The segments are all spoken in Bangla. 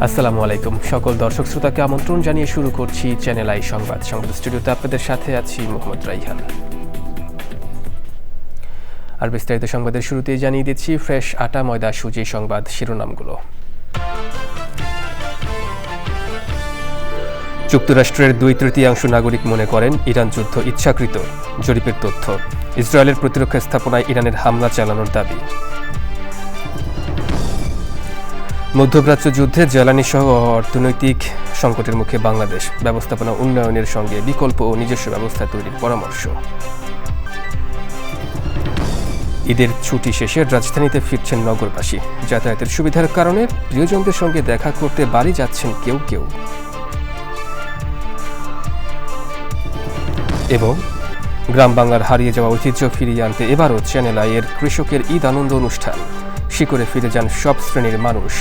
আসসালামু আলাইকুম সকল দর্শক শ্রোতাকে আমন্ত্রণ জানিয়ে শুরু করছি চ্যানেল আই সংবাদ স্টুডিওতে আপনাদের সাথে আছি মোহাম্মদ রাইহান। আর বিস্তারিত সংবাদের শুরুতেই জানিয়ে দিচ্ছি ফ্রেশ আটা ময়দা সুজি সংবাদ শিরোনামগুলো। যুক্তরাষ্ট্রের 2/3 নাগরিক মনে করেন ইরান যুদ্ধ ইচ্ছাকৃত, জরিপের তথ্য। ইসরায়েলের প্রতিরক্ষা স্থাপনায় ইরানের হামলা চালানোর দাবি। মধ্যপ্রাচ্য যুদ্ধে জ্বালানি সহ অর্থনৈতিক সংকটের মুখে বাংলাদেশ, ব্যবস্থাপনা উন্নয়নের সঙ্গে বিকল্প ও নিজস্ব ব্যবস্থা তৈরির পরামর্শ। ঈদের ছুটি শেষে রাজধানীতে ফিরছেন নগরবাসী, যাতায়াতের সুবিধার কারণে প্রিয়জনদের সঙ্গে দেখা করতে বাড়ি যাচ্ছেন কেউ কেউ। এবং গ্রাম বাংলার হারিয়ে যাওয়া ঐতিহ্য ফিরিয়ে আনতে এবারও চ্যানেল আইয়ের কৃষকের ঈদ আনন্দ অনুষ্ঠান, শিকড়ে ফিরে যান সব শ্রেণীর মানুষ।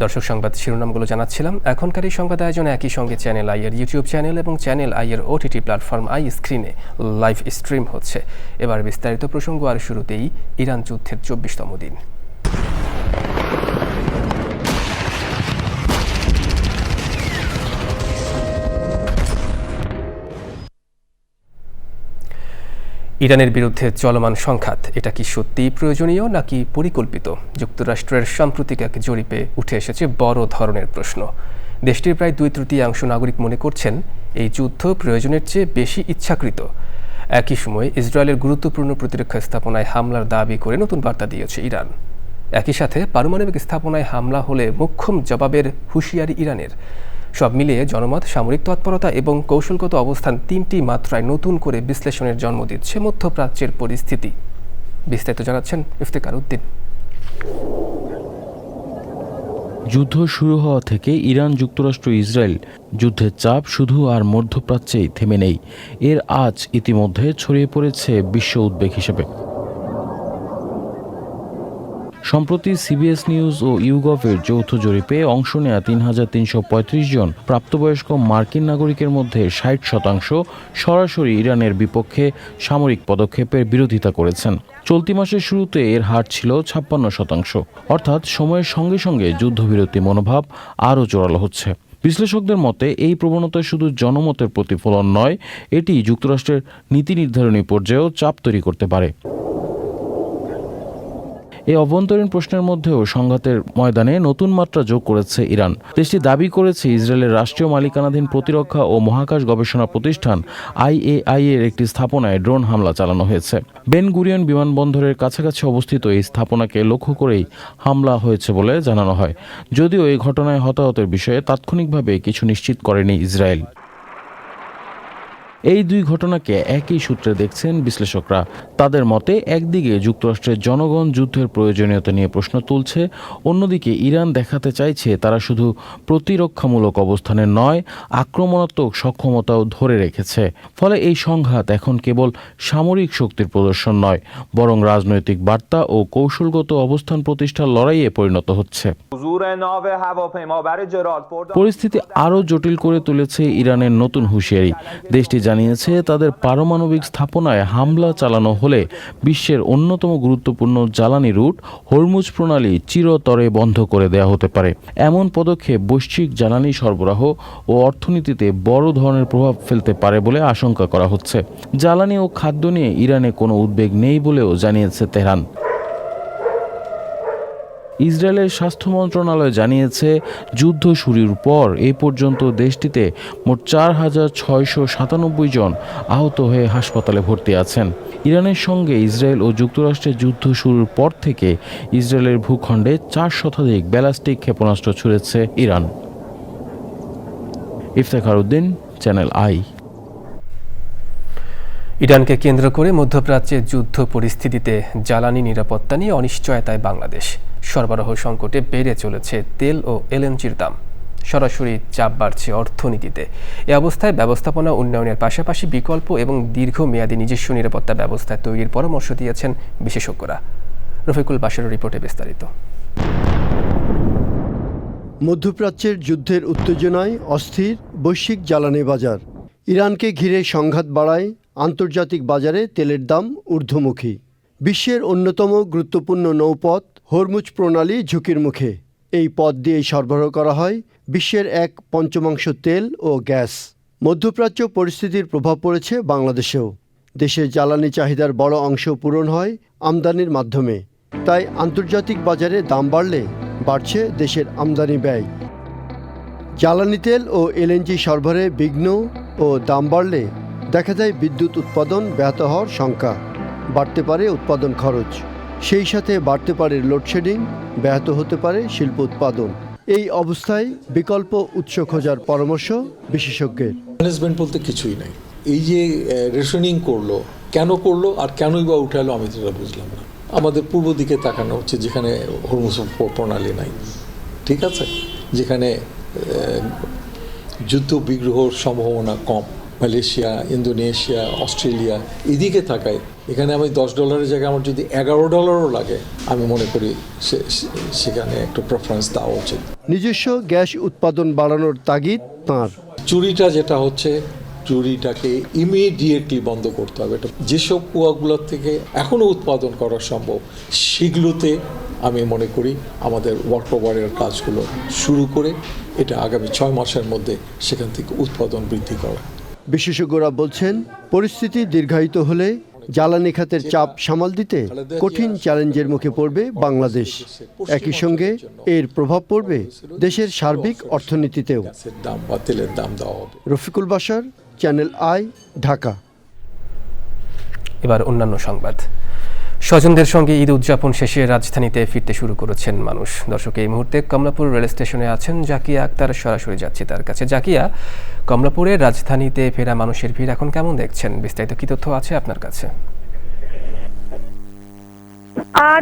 দর্শক সংবাদ শিরোনামগুলো জানাচ্ছিলাম। এখনকার এই সংবাদ আয়োজন একই সঙ্গে চ্যানেল আইয়ের ইউটিউব চ্যানেল এবং চ্যানেল আইয়ের ওটিটি প্ল্যাটফর্ম আই স্ক্রিনে লাইভ স্ট্রিম হচ্ছে। এবার বিস্তারিত প্রসঙ্গ, আর শুরুতেই ইরান যুদ্ধের 24তম দিন। ইরানের বিরুদ্ধে চলমান সংঘাত, এটা কি সত্যিই প্রয়োজনীয় নাকি পরিকল্পিত? যুক্তরাষ্ট্রের সাম্প্রতিক এক জরিপে উঠে এসেছে বড় ধরনের প্রশ্ন। দেশটির প্রায় 2/3 নাগরিক মনে করছেন এই যুদ্ধ প্রয়োজনের চেয়ে বেশি ইচ্ছাকৃত। একই সময়ে ইসরায়েলের গুরুত্বপূর্ণ প্রতিরক্ষা স্থাপনায় হামলার দাবি করে নতুন বার্তা দিয়েছে ইরান। একই সাথে পারমাণবিক স্থাপনায় হামলা হলে মোক্ষম জবাবের হুঁশিয়ারি ইরানের। সব মিলিয়ে জনমত, সামরিক তৎপরতা এবং কৌশলগত অবস্থান তিনটি মাত্রায় নতুন করে বিশ্লেষণের জন্ম দিচ্ছে মধ্যপ্রাচ্যের পরিস্থিতি। বিস্তারিত জানাচ্ছেন ইফতেখার উদ্দিন। যুদ্ধ শুরু হওয়া থেকে ইরান, যুক্তরাষ্ট্র, ইসরায়েল যুদ্ধের চাপ শুধু আর মধ্যপ্রাচ্যেই থেমে নেই, এর আজ ইতিমধ্যে ছড়িয়ে পড়েছে বিশ্ব উদ্বেগ হিসেবে। সম্প্রতি সিবিএস নিউজ ও ইউগভের যৌথ জরিপে অংশ নেয়া ৩,৩৩৫ জন প্রাপ্তবয়স্ক মার্কিন নাগরিকের মধ্যে ৬০% সরাসরি ইরানের বিপক্ষে সামরিক পদক্ষেপের বিরোধিতা করেছেন। চলতি মাসের শুরুতে এর হার ছিল ৫৬%, অর্থাৎ সময়ের সঙ্গে সঙ্গে যুদ্ধবিরতি মনোভাব আরও জোরালো হচ্ছে। বিশ্লেষকদের মতে এই প্রবণতা শুধু জনমতের প্রতিফলন নয়, এটি যুক্তরাষ্ট্রের নীতি নির্ধারণী পর্যায়েও চাপ তৈরি করতে পারে। এই অভ্যন্তরীণ প্রশ্নের মধ্যেও সংঘাতের ময়দানে নতুন মাত্রা যোগ করেছে ইরান। দেশটি দাবি করেছে ইসরায়েলের রাষ্ট্রীয় মালিকানাধীন প্রতিরক্ষা ও মহাকাশ গবেষণা প্রতিষ্ঠান IAI এর একটি স্থাপনায় ড্রোন হামলা চালানো হয়েছে। বেন গুরিয়ন বিমানবন্দরের কাছাকাছি অবস্থিত এই স্থাপনাকে লক্ষ্য করেই হামলা হয়েছে বলে জানানো হয়, যদিও এই ঘটনায় হতাহতের বিষয়ে তাৎক্ষণিকভাবে কিছু নিশ্চিত করেনি ইসরায়েল। এই দুই ঘটনাকে একই সূত্রে দেখছেন বিশ্লেষকরা। তাদের মতে একদিকে যুক্তরাষ্ট্রের জনগণ যুদ্ধের প্রয়োজনীয়তা নিয়ে প্রশ্ন তুলছে, অন্যদিকে ইরান দেখাতে চাইছে তারা শুধু প্রতিরক্ষামূলক অবস্থানে নয়, আক্রমণাত্মক সক্ষমতাও ধরে রেখেছে। ফলে এই সংঘাত এখন কেবল সামরিক শক্তির প্রদর্শন নয়, বরং রাজনৈতিক বার্তা ও কৌশলগত অবস্থান প্রতিষ্ঠার লড়াইয়ে পরিণত হচ্ছে। পরিস্থিতি আরও জটিল করে তুলেছে ইরানের নতুন হুঁশিয়ারি। দেশটি জানিয়েছে তাদের পারমাণবিক স্থাপনায় হামলা চালানো হলে বিশ্বের অন্যতম গুরুত্বপূর্ণ জ্বালানি রুট হরমুজ প্রণালী চিরতরে বন্ধ করে দেওয়া হতে পারে। এমন পদক্ষেপ বৈশ্বিক জ্বালানি সরবরাহ ও অর্থনীতিতে বড় ধরনের প্রভাব ফেলতে পারে বলে আশঙ্কা করা হচ্ছে। জ্বালানি ও খাদ্য নিয়ে ইরানে কোনো উদ্বেগ নেই বলেও জানিয়েছে তেহরান। ইসরায়েলের স্বাস্থ্য মন্ত্রণালয় জানিয়েছে যুদ্ধ শুরুর পর এ পর্যন্ত দেশটিতে মোট ৪,৬৯৭ জন আহত হয়ে হাসপাতালে ভর্তি আছেন। ইরানের সঙ্গে ইসরায়েল ও যুক্তরাষ্ট্রের যুদ্ধ শুরুর পর থেকে ইসরায়েলের ভূখণ্ডে ৪ শতাধিক ব্যালিস্টিক ক্ষেপণাস্ত্র ছুড়েছে ইরান। Iftekhar Uddin, Channel i. ইরানকে কেন্দ্র করে মধ্যপ্রাচ্যে যুদ্ধ পরিস্থিতিতে জ্বালানি নিরাপত্তা নিয়ে অনিশ্চয়তায় বাংলাদেশ। সরবরাহ সংকটে বেড়ে চলেছে তেল ও এলএনজির দাম। সরাসরি চাপ বাড়ছে অর্থনীতিতে। এ অবস্থায় ব্যবস্থাপনা উন্নয়নের পাশাপাশি বিকল্প এবং দীর্ঘমেয়াদী নিজস্ব নিরাপত্তা ব্যবস্থা তৈরির পরামর্শ দিয়েছেন বিশেষজ্ঞরা। রফিকুল বাশারের রিপোর্টে বিস্তারিত। মধ্যপ্রাচ্যের যুদ্ধের উত্তেজনায় অস্থির বৈশ্বিক জ্বালানি বাজার। ইরানকে ঘিরে সংঘাত বাড়ায় আন্তর্জাতিক বাজারে তেলের দাম ঊর্ধ্বমুখী। বিশ্বের অন্যতম গুরুত্বপূর্ণ নৌপথ হরমুজ প্রণালী ঝুঁকির মুখে। এই পথ দিয়েই সরবরাহ করা হয় বিশ্বের 1/5 তেল ও গ্যাস। মধ্যপ্রাচ্য পরিস্থিতির প্রভাব পড়েছে বাংলাদেশেও। দেশের জ্বালানি চাহিদার বড় অংশ পূরণ হয় আমদানির মাধ্যমে। তাই আন্তর্জাতিক বাজারে দাম বাড়লে বাড়ছে দেশের আমদানি ব্যয়। জ্বালানি তেল ও এলএনজি সরবরাহে বিঘ্ন ও দাম বাড়লে দেখা যায় বিদ্যুৎ উৎপাদন ব্যাহত হওয়ার শঙ্কা। বাড়তে পারে উৎপাদন খরচ, সেই সাথে বাড়তে পারে লোডশেডিং, ব্যাহত হতে পারে শিল্প উৎপাদন। এই অবস্থায় বিকল্প উৎস খোঁজার পরামর্শ বিশেষজ্ঞের। ম্যানেজমেন্ট বলতে কিছুই নাই। এই যে রেশনিং করলো, কেন করলো আর কেনই বা উঠালো আমি সেটা বুঝলাম না। আমাদের পূর্ব দিকে তাকানো হচ্ছে, যেখানে হরমুজ প্রণালী নাই, ঠিক আছে, যেখানে যুদ্ধ বিগ্রহর সম্ভাবনা কম, মালয়েশিয়া, ইন্দোনেশিয়া, অস্ট্রেলিয়া, এদিকে তাকাই। এখানে আমি $10 জায়গায় আমার যদি $11 লাগে, আমি মনে করি সেখানে একটু প্রেফারেন্স দেওয়া উচিত। নিজস্ব গ্যাস উৎপাদন বাড়ানোর তাগিদ তাঁর। চুরিটা যেটা হচ্ছে, চুরিটাকে ইমিডিয়েটলি বন্ধ করতে হবে। যেসব কুয়াগুলোর থেকে এখনও উৎপাদন করা সম্ভব, সেগুলোতে আমি মনে করি আমাদের ওয়ার্ক ওভারের কাজগুলো শুরু করে এটা আগামী 6 মাসের মধ্যে সেখান থেকে উৎপাদন বৃদ্ধি করা। বিশেষজ্ঞরা বলছেন, পরিস্থিতি দীর্ঘায়িত হলে জ্বালানি খাতের চাপ সামাল দিতে কঠিন চ্যালেঞ্জের মুখে পড়বে বাংলাদেশ। একই সঙ্গে এর প্রভাব পড়বে দেশের সার্বিক অর্থনীতিতেও। দাম বা তেলের দাম দেওয়া হবে। Rafiqul Bashar, channel I, Dhaka. এবার অন্যান্য সংবাদ। স্বজনদের সঙ্গে ঈদ উদযাপন শেষে রাজধানীতে ফিরতে শুরু করেছেন মানুষ। দর্শক, এই মুহূর্তে কমলাপুর রেল স্টেশনে আছেন জাকিয়া আক্তার। সরাসরি যাচ্ছি তার কাছে। জাকিয়া, কমলাপুরে রাজধানীতে ফেরা মানুষের ভিড় এখন কেমন দেখছেন? বিস্তারিত কি তথ্য আছে আপনার কাছে?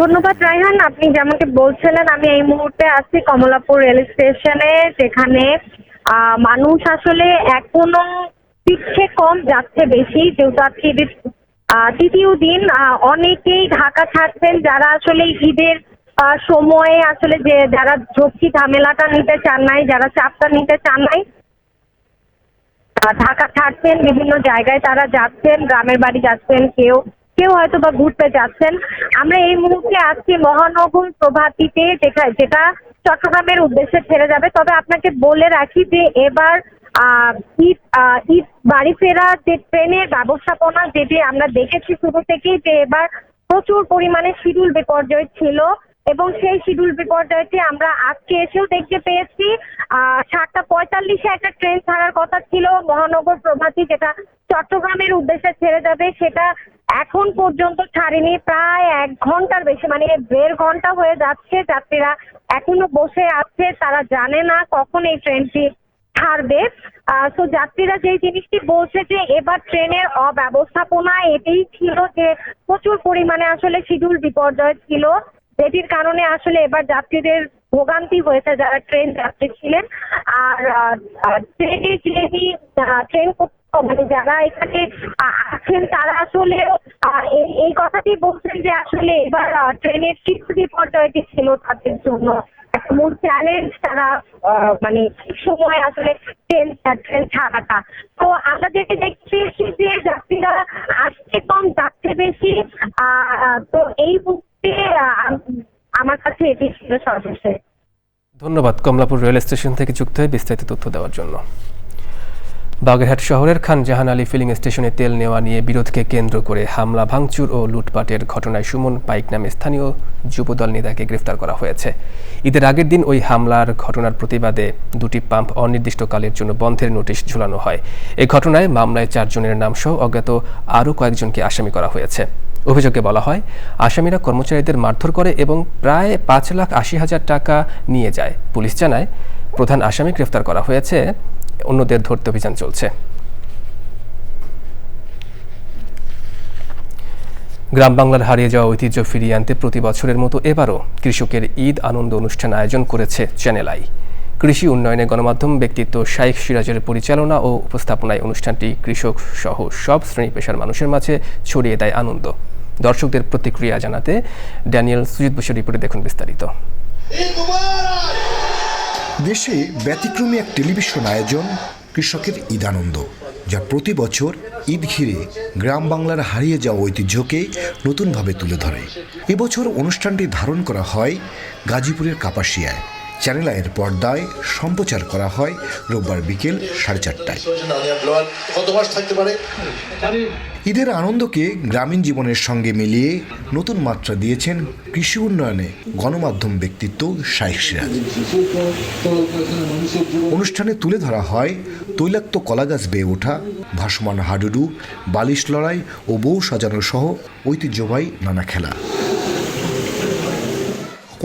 ধন্যবাদ রায়হান। আপনি যেমনটি বলছিলেন, আমি এই মুহূর্তে আছি কমলাপুর রেল স্টেশনে, যেখানে মানুষ আসলে এখনো ফিরছে কম, যাচ্ছে বেশি, যেহেতু আজকে ঈদের তৃতীয় দিন। অনেকেই ঢাকা ছাড়ছেন যারা আসলে ঈদের সময়ে আসলে যে যারা ঝক্কি ঝামেলাটা নিতে চান নাই, যারা চাপটা নিতে চান নাই, ঢাকা ছাড়ছেন, বিভিন্ন জায়গায় তারা যাচ্ছেন, গ্রামের বাড়ি যাচ্ছেন, কেউ কেউ হয়তো বা ঘুরতে যাচ্ছেন। আমরা এই মুহূর্তে আছি মহানগর প্রভাতীতে, যেটা চট্টগ্রামের উদ্দেশ্যে ছেড়ে যাবে। তবে আপনাকে বলে রাখি যে এবার ঈদ বাড়ি ফেরা যে ট্রেনের ব্যবস্থাপনা, যেটি আমরা দেখেছি শুরু থেকেই, যে এবার প্রচুর পরিমাণে শিডিউল বিপর্যয় ছিল, এবং সেই শিডিউল বিপর্যয়টি আমরা আজকে এসেও দেখতে পেয়েছি। 7:45-এ একটা ট্রেন ছাড়ার কথা ছিল মহানগর প্রভাতী, যেটা চট্টগ্রামের উদ্দেশ্যে ছেড়ে যাবে, সেটা এখন পর্যন্ত ছাড়েনি। প্রায় 1 ঘন্টার বেশি, মানে 1.5 ঘন্টা হয়ে যাচ্ছে। যাত্রীরা এখনো বসে আছে, তারা জানে না কখন এই ট্রেনটি ছাড়বে। তো যাত্রীরা যে জিনিসটি বলছে যে এবার ট্রেনের অব্যবস্থাপনা এটাই ছিল, যে প্রচুর পরিমাণে আসলে শিডিউল বিপর্যয় ছিল, যেটির কারণে আসলে এবার যাত্রীদের ভোগান্তি হয়েছে যারা ট্রেন যাত্রী ছিলেন। আর ট্রেন মানে যারা এখানে আছেন তারা আসলে এই কথাটি বলছেন যে আসলে এবার ট্রেনের শিডিউল বিপর্যয়টি ছিল তাদের জন্য একটা মূল চ্যালেঞ্জ। তারা মানে সময় আসলে ট্রেন ছাড়াটা। তো আমরা যেটা দেখতে পেয়েছি যে যাত্রীরা আসছে কম, যাচ্ছে বেশি। তো এই মুহূর্তে আমার কাছে এটি ছিল সর্বশেষ। ধন্যবাদ কমলাপুর রেল স্টেশন থেকে যুক্ত হয়ে বিস্তারিত তথ্য দেওয়ার জন্য। বাগেরহাট শহরের খান জাহান আলী ফিলিং স্টেশনে তেল নেওয়া নিয়ে বিরোধকে কেন্দ্র করে হামলা, ভাঙচুর ও লুটপাটের ঘটনায় সুমন পাইক নামে স্থানীয় যুবদল নেতাকে গ্রেফতার করা হয়েছে। ঈদের আগের দিন ওই হামলার ঘটনার প্রতিবাদে 2টি পাম্প অনির্দিষ্টকালের জন্য বন্ধের নোটিশ ঝুলানো হয়। এই ঘটনায় মামলায় 4 জনের নাম সহ অজ্ঞাত আরও কয়েকজনকে আসামি করা হয়েছে। অভিযোগে বলা হয়, আসামিরা কর্মচারীদের মারধর করে এবং প্রায় 5,80,000 টাকা নিয়ে যায়। পুলিশ জানায়, প্রধান আসামি গ্রেফতার করা হয়েছে, অন্যদের ধরতে অভিযান চলছে। গ্রাম বাংলার হারিয়ে যাওয়া ঐতিহ্য ফিরিয়ে আনতে প্রতি বছরের মতো এবারও কৃষকের ঈদ আনন্দ অনুষ্ঠান আয়োজন করেছে চ্যানেল আই। কৃষি উন্নয়নে গণমাধ্যম ব্যক্তিত্ব শাইখ সিরাজের পরিচালনা ও উপস্থাপনায় অনুষ্ঠানটি কৃষক সহ সব শ্রেণী পেশার মানুষের মাঝে ছড়িয়ে দেয় আনন্দ। দর্শকদের প্রতিক্রিয়া জানাতে ড্যানিয়েল সুজিত বসুর রিপোর্টে দেখুন বিস্তারিত। দেশে ব্যতিক্রমী এক টেলিভিশন আয়োজন কৃষকের ঈদ আনন্দ, যা প্রতি বছর ঈদ ঘিরে গ্রাম বাংলার হারিয়ে যাওয়া ঐতিহ্যকে নতুনভাবে তুলে ধরে। এবছর অনুষ্ঠানটি ধারণ করা হয় গাজীপুরের কাপাসিয়ায়। চ্যানেল আইয়ের পর্দায় সম্প্রচার করা হয় রোববার বিকেল 4:30টায়। ঈদের আনন্দকে গ্রামীণ জীবনের সঙ্গে মিলিয়ে নতুন মাত্রা দিয়েছেন কৃষি উন্নয়নে গণমাধ্যম ব্যক্তিত্ব শাইখ সিরাজ। অনুষ্ঠানে তুলে ধরা হয় তৈলাক্ত কলাগাছ বেয়ে ওঠা, ভাসমান হাডুডু, বালিশ লড়াই ও বউ সাজানো সহ ঐতিহ্যবাহী নানা খেলা।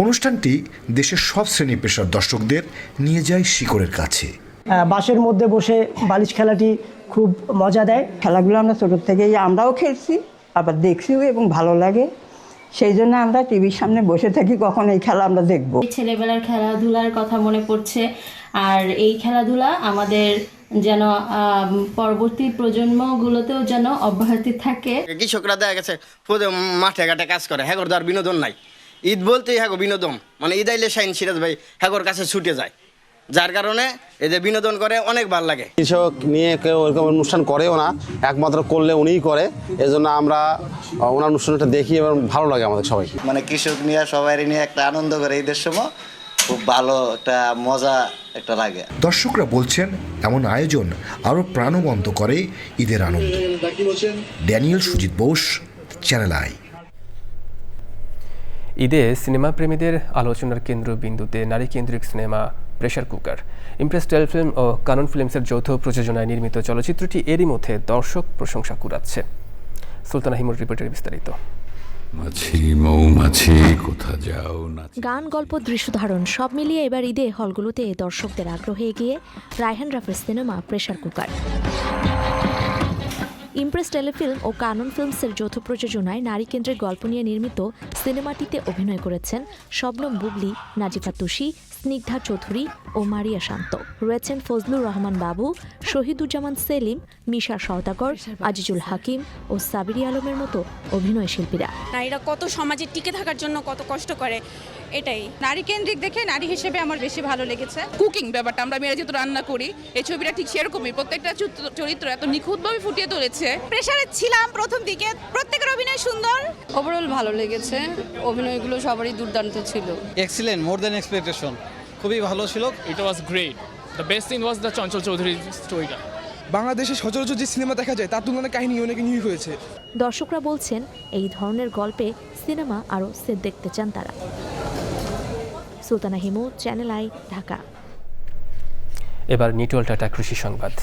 অনুষ্ঠানটি দেশের সব শ্রেণী পেশার দর্শকদের নিয়ে যায় শিকড়ের কাছে। বাসের মধ্যে বসে বালিশ খেলাটি খুব মজা দেয়। খেলাগুলো আমরা ছোটোর থেকেই আমরাও খেলছি, আবার দেখছিও এবং ভালো লাগে। সেই জন্য আমরা টিভির সামনে বসে থাকি, কখন এই খেলা আমরা দেখব। ছেলেবেলার খেলাধুলার কথা মনে পড়ছে, আর এই খেলাধুলা আমাদের যেন পরবর্তী প্রজন্মগুলোতেও যেন অব্যাহতি থাকে। কৃষকরা দেখা গেছে মাঠে ঘাটে কাজ করে, হ্যাগর আর বিনোদন নাই। ঈদ বলতেই হ্যাগো বিনোদন, মানে ঈদ আইলে শাইন সিরাজ ভাই হ্যাগর কাছে ছুটে যায়, যার কারণে এদের বিনোদন করে অনেক ভালো লাগে। কৃষক নিয়ে কেউ ওরকম অনুষ্ঠান করেও না, একমাত্র করলে উনিই করে। এজন্য আমরা ওনার অনুষ্ঠানটা দেখি এবং ভালো লাগে আমাদের সবাইকে। মানে কৃষক নিয়ে সবাই নিয়ে একটা আনন্দ করে ঈদের সময় খুব ভালো একটা মজা একটা লাগে। দর্শকরা বলছেন এমন আয়োজন আরও প্রাণবন্ত করে ঈদের আনন্দ। Daniel Sujit Bose, Channel i. ঈদে সিনেমা প্রেমীদের আলোচনার কেন্দ্রবিন্দুতে নারী কেন্দ্রিক cinema pressure cooker. Impress Telefilm ও কানন ফিল্মসের যৌথ প্রযোজনায় নির্মিত চলচ্চিত্রটি এরই মধ্যে দর্শক প্রশংসা কুড়াচ্ছে। সুলতানা হিমুর রিপোর্টের বিস্তারিত। গান, গল্প, দৃশ্যধারণ সব মিলিয়ে এবার ঈদে হলগুলোতে দর্শকদের আগ্রহে এগিয়ে রায়হান রাফির cinema pressure cooker. Impress Telefilm ও কানন ফিল্মসের যৌথ প্রযোজনায় নারী কেন্দ্রের গল্প নিয়ে নির্মিত সিনেমাটিতে অভিনয় করেছেন শবনম বুবলি, নাজিফা তুষি, স্নিগ্ধা চৌধুরী ও মারিয়া শান্ত। রয়েছেন ফজলুর রহমান বাবু, শহীদুজ্জামান সেলিম, মিশা সওদাগর, আজিজুল হাকিম ও সাবিরি আলমের মতো অভিনয় শিল্পীরা। নারীরা কত সমাজে টিকে থাকার জন্য কত কষ্ট করে, এটাই নারী কেন্দ্রিক দেখে নারী হিসেবে আমার বেশি ভালো লেগেছে। কুকিং ব্যাপারটা, আমরা মেয়েরা যেহেতু রান্না করি, এই ছবিটা ঠিক সেরকমই, প্রত্যেকটা চরিত্র এত নিখুঁতভাবে ফুটিয়ে তুলেছে। প্রেসারে ছিলাম প্রথম দিকে, প্রত্যেকের অভিনয় সুন্দর। ওভারঅল ভালো লেগেছে, অভিনয়গুলো সবারই দুর্দান্ত ছিল। এক্সিলেন্ট, মোর দ্যান এক্সপেকটেশন, খুবই ভালো ছিল। It was great. The best thing was the Chanchal Chowdhury স্টোরিটা। বাংলাদেশে সচরাচর যে সিনেমা দেখা যায় তার তুলনায় কাহিনী অনেক ইউনিক হয়েছে। দর্শকরা বলছেন এই ধরনের গল্পে সিনেমা আরও সেট দেখতে চান তারা। Sultana Himu, channel I, Dhaka. এবার নিটোল টাটা কৃষি সংবাদ।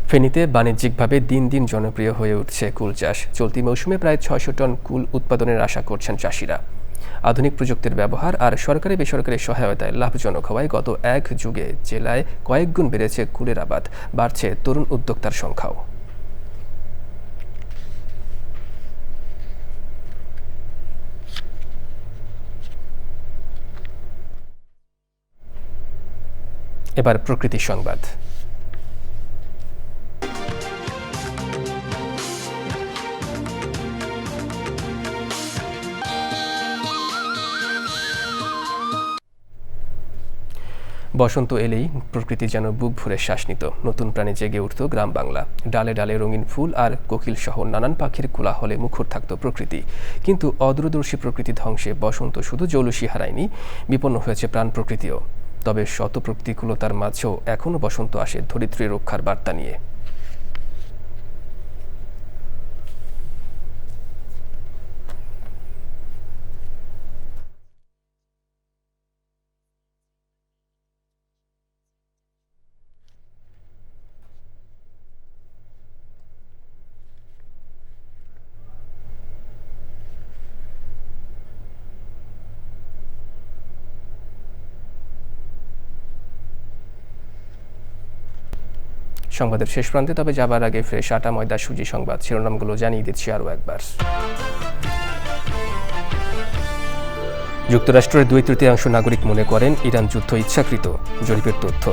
ফেনীতে বাণিজ্যিকভাবে দিন দিন জনপ্রিয় হয়ে উঠছে কুল চাষ। চলতি মৌসুমে প্রায় ৬০০ টন কুল উৎপাদনের আশা করছেন চাষিরা। আধুনিক প্রযুক্তির ব্যবহার আর সরকারি বেসরকারি সহায়তায় লাভজনক হওয়ায় গত এক যুগে জেলায় কয়েক গুণ বেড়েছে কুলের আবাদ, বাড়ছে তরুণ উদ্যোক্তার সংখ্যাও। এবার প্রকৃতি সংবাদ। বসন্ত এলেই প্রকৃতি যেন বুক ভরে শ্বাস নিত, নতুন প্রাণে জেগে উঠত গ্রাম বাংলা। ডালে ডালে রঙিন ফুল আর কোকিল সহ নানান পাখির কোলাহলে মুখর থাকত প্রকৃতি। কিন্তু অদূরদর্শী প্রকৃতি ধ্বংসে বসন্ত শুধু জৌলুসী হারায়নি, বিপন্ন হয়েছে প্রাণ প্রকৃতিও। তবে শত প্রতিকূলতার মাঝেও এখনও বসন্ত আসে ধরিত্রী রক্ষার বার্তা নিয়ে। সংবাদের শেষ প্রান্তে, তবে যাবার আগে ফ্রেশ আটা ময়দা সুজি সংবাদ শিরোনামগুলো জানিয়ে দিচ্ছি আরও একবার। যুক্তরাষ্ট্রের 2/3 নাগরিক মনে করেন ইরান যুদ্ধ ইচ্ছাকৃত, জরিপের তথ্য।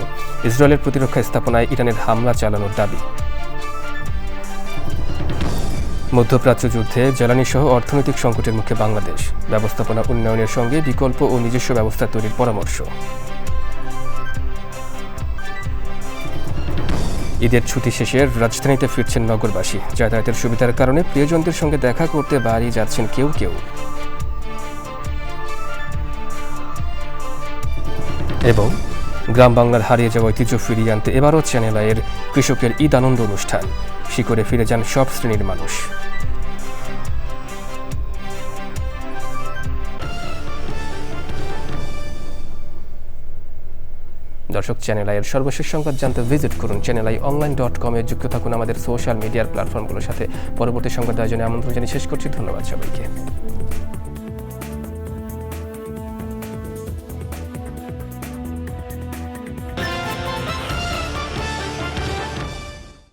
ইসরায়েলের প্রতিরক্ষা স্থাপনায় ইরানের হামলা চালানোর দাবি। মধ্যপ্রাচ্য যুদ্ধে জ্বালানি সহ অর্থনৈতিক সংকটের মুখে বাংলাদেশ, ব্যবস্থাপনা উন্নয়নের সঙ্গে বিকল্প ও নিজস্ব ব্যবস্থা তৈরির পরামর্শ। ঈদের ছুটি শেষে রাজধানীতে ফিরছেন নগরবাসী, যাতায়াতের সুবিধার কারণে প্রিয়জনদের সঙ্গে দেখা করতে বাড়ি যাচ্ছেন কেউ কেউ। এবং গ্রাম বাংলার হারিয়ে যাওয়া ঐতিহ্য ফিরিয়ে আনতে এবারও চ্যানেল আইয়ের কৃষকের ঈদ আনন্দ অনুষ্ঠান, শিকড়ে ফিরে যান সব শ্রেণীর মানুষ। দর্শক, চ্যানেল আইয়ের সর্বশেষ সংবাদ জানতে ভিজিট করুন channelionline.com-এ, যুক্ত থাকুন আমাদের সোশ্যাল মিডিয়ার প্ল্যাটফর্মগুলোর সাথে। পরবর্তী সংবাদ আয়োজনে আমন্ত্রণ জানিয়ে শেষ করছি। ধন্যবাদ সবাইকে।